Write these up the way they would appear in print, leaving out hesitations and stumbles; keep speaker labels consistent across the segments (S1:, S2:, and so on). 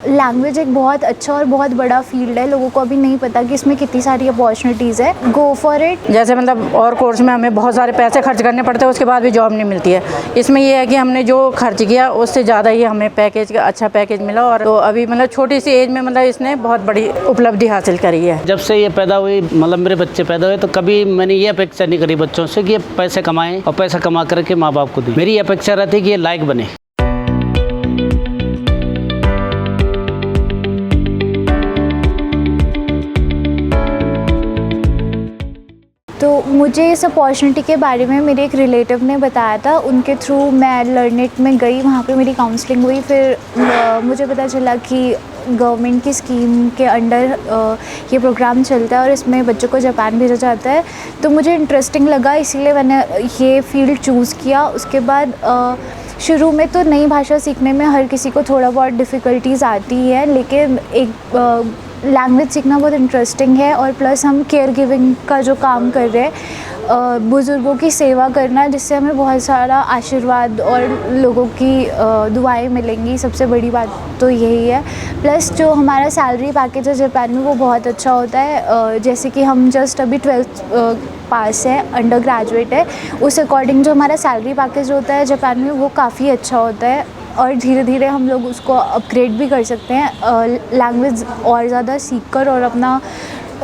S1: Language एक बहुत अच्छा और बहुत बड़ा फील्ड है। लोगों को अभी नहीं पता कि इसमें कितनी सारी अपॉर्चुनिटीज़ है। Go for it.
S2: जैसे मतलब और कोर्स में हमें बहुत सारे पैसे खर्च करने पड़ते हैं, उसके बाद भी जॉब नहीं मिलती है। इसमें ये है कि हमने जो खर्च किया उससे ज़्यादा ही हमें पैकेज का अच्छा पैकेज मिला, और तो अभी मतलब छोटी सी एज में मतलब इसने बहुत बड़ी उपलब्धि हासिल करी है।
S3: जब से ये पैदा हुई, मतलब मेरे बच्चे पैदा हुए, तो कभी मैंने ये अपेक्षा नहीं करी बच्चों से कि ये पैसे कमाएं और पैसा कमा करके माँ बाप को दें। मेरी ये अपेक्षा रहती है कि ये लायक बने।
S1: तो मुझे इस अपॉर्चुनिटी के बारे में मेरे एक रिलेटिव ने बताया था। उनके थ्रू मैं लर्निट में गई, वहाँ पे मेरी काउंसलिंग हुई। फिर मुझे पता चला कि गवर्नमेंट की स्कीम के अंडर ये प्रोग्राम चलता है और इसमें बच्चों को जापान भेजा जाता है। तो मुझे इंटरेस्टिंग लगा, इसीलिए मैंने ये फील्ड चूज़ किया। उसके बाद शुरू में तो नई भाषा सीखने में हर किसी को थोड़ा बहुत डिफ़िकल्टीज़ आती है, लेकिन एक लैंग्वेज सीखना बहुत इंटरेस्टिंग है। और प्लस हम केयर गिविंग का जो काम कर रहे हैं, बुज़ुर्गों की सेवा करना, जिससे हमें बहुत सारा आशीर्वाद और लोगों की दुआएं मिलेंगी। सबसे बड़ी बात तो यही है। प्लस जो हमारा सैलरी पैकेज है जापान में, वो बहुत अच्छा होता है। जैसे कि हम जस्ट अभी 12th पास है, अंडर ग्रेजुएट है, उस अकॉर्डिंग जो हमारा सैलरी पैकेज होता है जापान में, वो काफ़ी अच्छा होता है। और धीरे धीरे हम लोग उसको अपग्रेड भी कर सकते हैं, लैंग्वेज और ज़्यादा सीख कर और अपना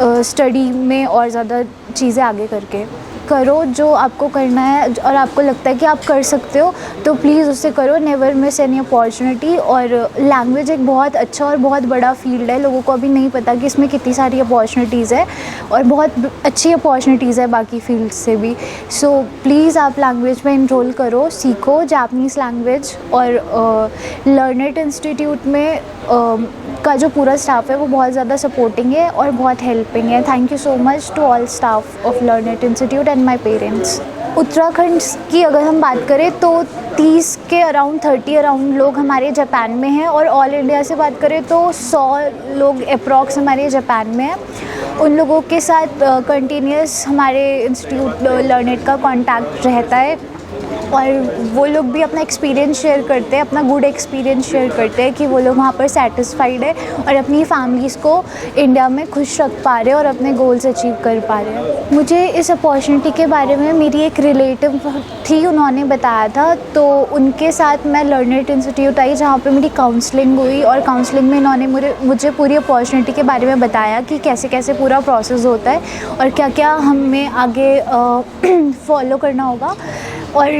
S1: स्टडी में और ज़्यादा चीज़ें आगे करके। करो जो आपको करना है और आपको लगता है कि आप कर सकते हो, तो प्लीज़ उसे करो। Never miss any opportunity. और लैंग्वेज एक बहुत अच्छा और बहुत बड़ा फील्ड है। लोगों को अभी नहीं पता कि इसमें कितनी सारी अपॉर्चुनिटीज़ है और बहुत अच्छी अपॉर्चुनिटीज़ है बाकी फील्ड से भी। सो प्लीज़ आप लैंग्वेज में इनरोल करो, सीखो जापानीज़ लैंग्वेज। और लर्निट इंस्टीट्यूट में का जो पूरा स्टाफ है वो बहुत ज़्यादा सपोर्टिंग है और बहुत हेल्पिंग है। Thank you so much to all staff of Learnit institute and my parents. Uttarakhand की अगर हम बात करें तो 30 के अराउंड 30 अराउंड लोग हमारे जापान में हैं। और ऑल इंडिया से बात करें तो 100 लोग अप्रॉक्स हमारे जापान में हैं। उन लोगों के साथ कंटिन्यूस हमारे इंस्टीट्यूट लर्निट का कांटेक्ट रहता है और वो लोग भी अपना एक्सपीरियंस शेयर करते हैं, अपना गुड एक्सपीरियंस शेयर करते हैं कि वो लोग वहाँ पर सेटिस्फाइड है और अपनी फैमिलीज़ को इंडिया में खुश रख पा रहे हैं और अपने गोल्स अचीव कर पा रहे हैं। मुझे इस अपॉर्चुनिटी के बारे में मेरी एक रिलेटिव थी, उन्होंने बताया था। तो उनके साथ मैं लर्निट इंस्टीट्यूट आई, जहाँ पर मेरी काउंसलिंग हुई। और काउंसलिंग में इन्होंने मुझे पूरी अपॉर्चुनिटी के बारे में बताया कि कैसे कैसे पूरा प्रोसेस होता है और क्या क्या हमें आगे फॉलो करना होगा। और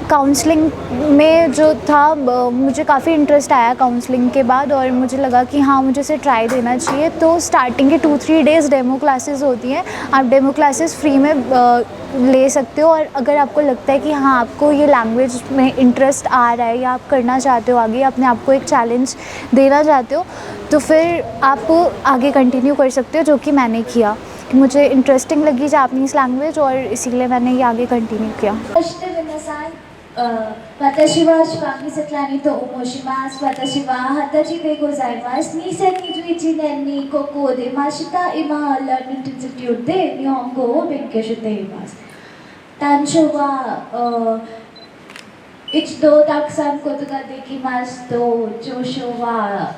S1: काउंसलिंग में जो था, मुझे काफ़ी इंटरेस्ट आया काउंसलिंग के बाद, और मुझे लगा कि हाँ, मुझे इसे ट्राई देना चाहिए। तो स्टार्टिंग के 2-3 डेज़ डेमो क्लासेस होती हैं। आप डेमो क्लासेस फ्री में ले सकते हो। और अगर आपको लगता है कि हाँ, आपको ये लैंग्वेज में इंटरेस्ट आ रहा है या आप करना चाहते हो आगे, अपने आप को एक चैलेंज देना चाहते हो, तो फिर आप आगे कंटिन्यू कर सकते हो, जो कि मैंने किया। मुझे इंटरेस्टिंग लगी जापानीज़ लैंग्वेज और इसीलिए मैंने ये आगे कंटिन्यू किया।
S4: 私はシバミセクラニと申します。私は20歳でございます。2021年にここを出ました。今、ラーニングインスティテュートで日本語を勉強しています。短所は一度たくさんことができますと、長所は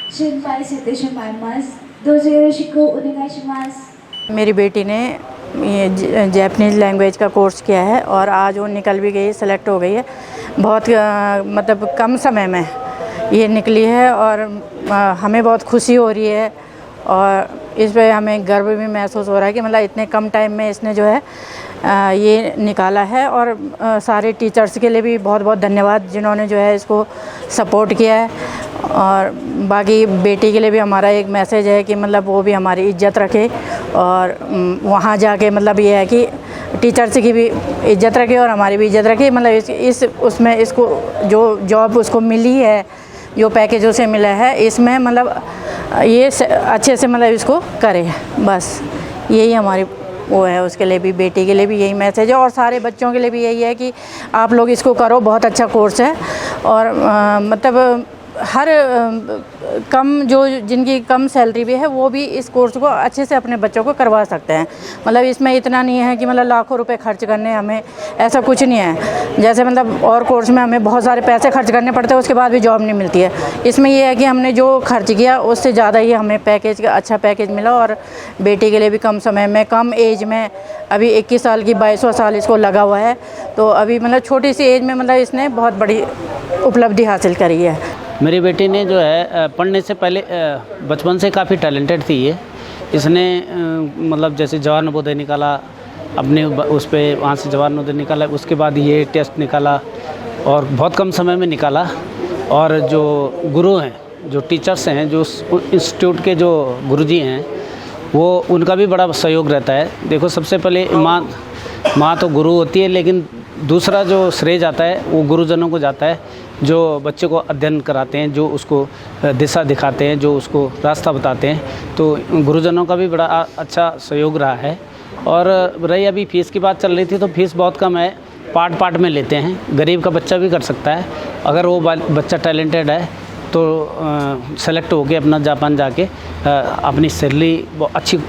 S4: 心配してしまいます。どうぞよろしくお願いします。
S2: मेरी बेटी ने ये जैपनीज़ लैंग्वेज का कोर्स किया है और आज वो निकल भी गई, सेलेक्ट हो गई है। बहुत मतलब कम समय में ये निकली है और हमें बहुत खुशी हो रही है और इस पर हमें गर्व भी महसूस हो रहा है कि मतलब इतने कम टाइम में इसने जो है ये निकाला है। और सारे टीचर्स के लिए भी बहुत बहुत धन्यवाद जिन्होंने जो है इसको सपोर्ट किया है। और बाकी बेटी के लिए भी हमारा एक मैसेज है कि मतलब वो भी हमारी इज्जत रखे और वहाँ जाके मतलब ये है कि टीचर्स की भी इज्जत रखे और हमारी भी इज्जत रखे। मतलब इस उसमें इसको जो जॉब उसको मिली है, जो पैकेज उसे मिला है, इसमें मतलब ये अच्छे से मतलब इसको करे। बस यही हमारी वो है। उसके लिए भी, बेटी के लिए भी यही मैसेज है और सारे बच्चों के लिए भी यही है कि आप लोग इसको करो। बहुत अच्छा कोर्स है और मतलब हर कम जो जिनकी कम सैलरी भी है वो भी इस कोर्स को अच्छे से अपने बच्चों को करवा सकते हैं। मतलब इसमें इतना नहीं है कि मतलब लाखों रुपए खर्च करने हमें, ऐसा कुछ नहीं है। जैसे मतलब और कोर्स में हमें बहुत सारे पैसे खर्च करने पड़ते हैं, उसके बाद भी जॉब नहीं मिलती है। इसमें ये है कि हमने जो खर्च किया उससे ज़्यादा ही हमें पैकेज, अच्छा पैकेज मिला, और बेटी के लिए भी कम समय में, कम एज में, अभी 21 साल की 22वां साल इसको लगा हुआ है, तो अभी मतलब छोटी सी एज में मतलब इसने बहुत बड़ी उपलब्धि हासिल करी है।
S3: मेरी बेटी ने जो है पढ़ने से पहले बचपन से काफ़ी टैलेंटेड थी ये। इसने मतलब जैसे जवाहर नवोदय निकाला अपने उस पे, वहाँ से जवाहर नवोदय निकाला, उसके बाद ये टेस्ट निकाला और बहुत कम समय में निकाला। और जो गुरु हैं, जो टीचर्स हैं, जो इंस्टीट्यूट के जो गुरुजी हैं, वो उनका भी बड़ा सहयोग रहता है। देखो सबसे पहले माँ तो गुरु होती है, लेकिन दूसरा जो श्रेय जाता है वो गुरुजनों को जाता है, जो बच्चे को अध्ययन कराते हैं, जो उसको दिशा दिखाते हैं, जो उसको रास्ता बताते हैं। तो गुरुजनों का भी बड़ा अच्छा सहयोग रहा है। और रही अभी फ़ीस की बात चल रही थी, तो फीस बहुत कम है, पार्ट में लेते हैं। गरीब का बच्चा भी कर सकता है, अगर वो बच्चा टैलेंटेड है तो सेलेक्ट होके अपना जापान जाके अपनी सैलरी,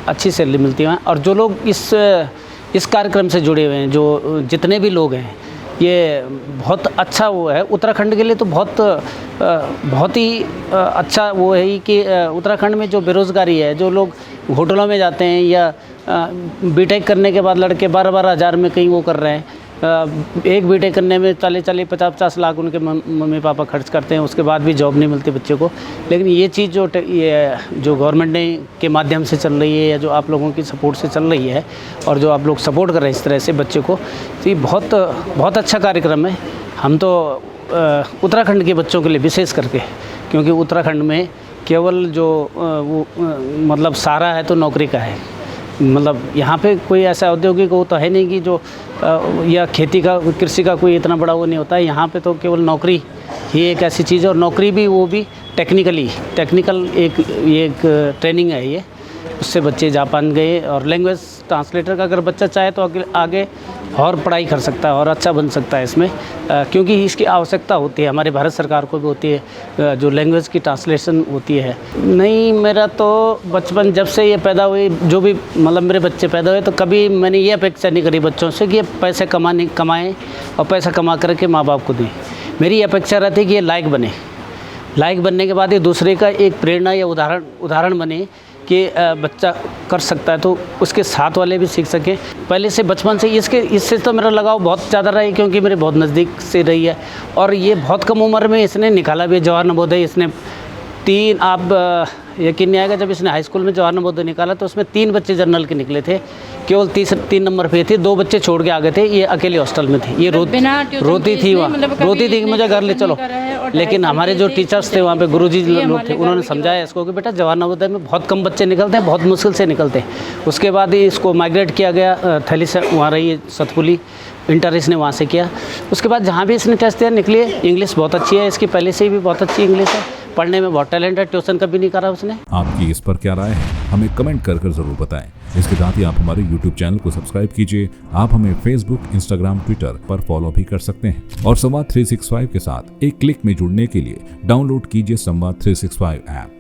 S3: अच्छी सैलरी मिलती है। और जो लोग इस कार्यक्रम से जुड़े हुए हैं, जो जितने भी लोग हैं, ये बहुत अच्छा वो है उत्तराखंड के लिए। तो बहुत ही अच्छा वो है कि उत्तराखंड में जो बेरोज़गारी है, जो लोग होटलों में जाते हैं या बीटेक करने के बाद लड़के 12-12 हज़ार में कहीं वो कर रहे हैं, एक बीटेक करने में 40-50 लाख उनके मम्मी पापा खर्च करते हैं, उसके बाद भी जॉब नहीं मिलती बच्चे को। लेकिन ये चीज़ जो गवर्नमेंट ने के माध्यम से चल रही है, या जो आप लोगों की सपोर्ट से चल रही है, और जो आप लोग सपोर्ट कर रहे हैं इस तरह से बच्चे को, तो ये बहुत अच्छा कार्यक्रम है। हम तो उत्तराखंड के बच्चों के लिए विशेष करके, क्योंकि उत्तराखंड में केवल जो मतलब सारा है तो नौकरी का है। मतलब यहाँ पे कोई ऐसा औद्योगिक वो तो है नहीं कि जो या खेती का, कृषि का कोई इतना बड़ा वो नहीं होता है। यहाँ पे तो केवल नौकरी ही एक ऐसी चीज़ है, और नौकरी भी वो भी टेक्निकल एक ट्रेनिंग है ये। उससे बच्चे जापान गए, और लैंग्वेज ट्रांसलेटर का अगर बच्चा चाहे तो आगे और पढ़ाई कर सकता है और अच्छा बन सकता है इसमें, क्योंकि इसकी आवश्यकता होती है, हमारे भारत सरकार को भी होती है, जो लैंग्वेज की ट्रांसलेशन होती है। नहीं, मेरा तो बचपन जब से ये पैदा हुई, जो भी मतलब मेरे बच्चे पैदा हुए, तो कभी मैंने ये अपेक्षा नहीं करी बच्चों से कि ये पैसे कमाएँ और पैसा कमा करके माँ बाप को दें। मेरी अपेक्षा रहती है कि ये लायक बनने के बाद ये दूसरे का एक प्रेरणा या उदाहरण बने कि बच्चा कर सकता है, तो उसके साथ वाले भी सीख सकें। पहले से बचपन से इससे तो मेरा लगाव बहुत ज़्यादा रहा है, क्योंकि मेरे बहुत नज़दीक से रही है। और ये बहुत कम उम्र में इसने निकाला भी जवाहर नवोदय। इसने 3, आप यकीन नहीं आएगा, जब इसने हाई स्कूल में जवाहर नवोदय निकाला तो उसमें 3 बच्चे जनरल के निकले थे, केवल 3 नंबर पे थे। 2 बच्चे छोड़ के आ गए थे, ये अकेले हॉस्टल में थी। ये रोती थी वहाँ, रोती थी कि मुझे घर ले चलो। लेकिन हमारे जो टीचर्स थे वहाँ पे, गुरुजी लोग थे, उन्होंने समझाया इसको कि बेटा जवाहर नवोदय में बहुत कम बच्चे निकलते हैं, बहुत मुश्किल से निकलते हैं। उसके बाद ही इसको माइग्रेट किया गया, थैली से वहाँ रही सतपुली, इंटर इसने वहाँ से किया। उसके बाद जहाँ भी इसने टेस्ट दिया निकली। इंग्लिश बहुत अच्छी है इसकी, पहले से भी बहुत अच्छी इंग्लिश है, पढ़ने में बहुत टैलेंट है, ट्यूशन कभी नहीं करा उसने।
S5: आपकी इस पर क्या राय है, हमें कमेंट कर जरूर बताएं। इसके साथ ही आप हमारे YouTube चैनल को सब्सक्राइब कीजिए। आप हमें Facebook, Instagram, Twitter पर फॉलो भी कर सकते हैं। और संवाद 365 के साथ एक क्लिक में जुड़ने के लिए डाउनलोड कीजिए संवाद 365 ऐप।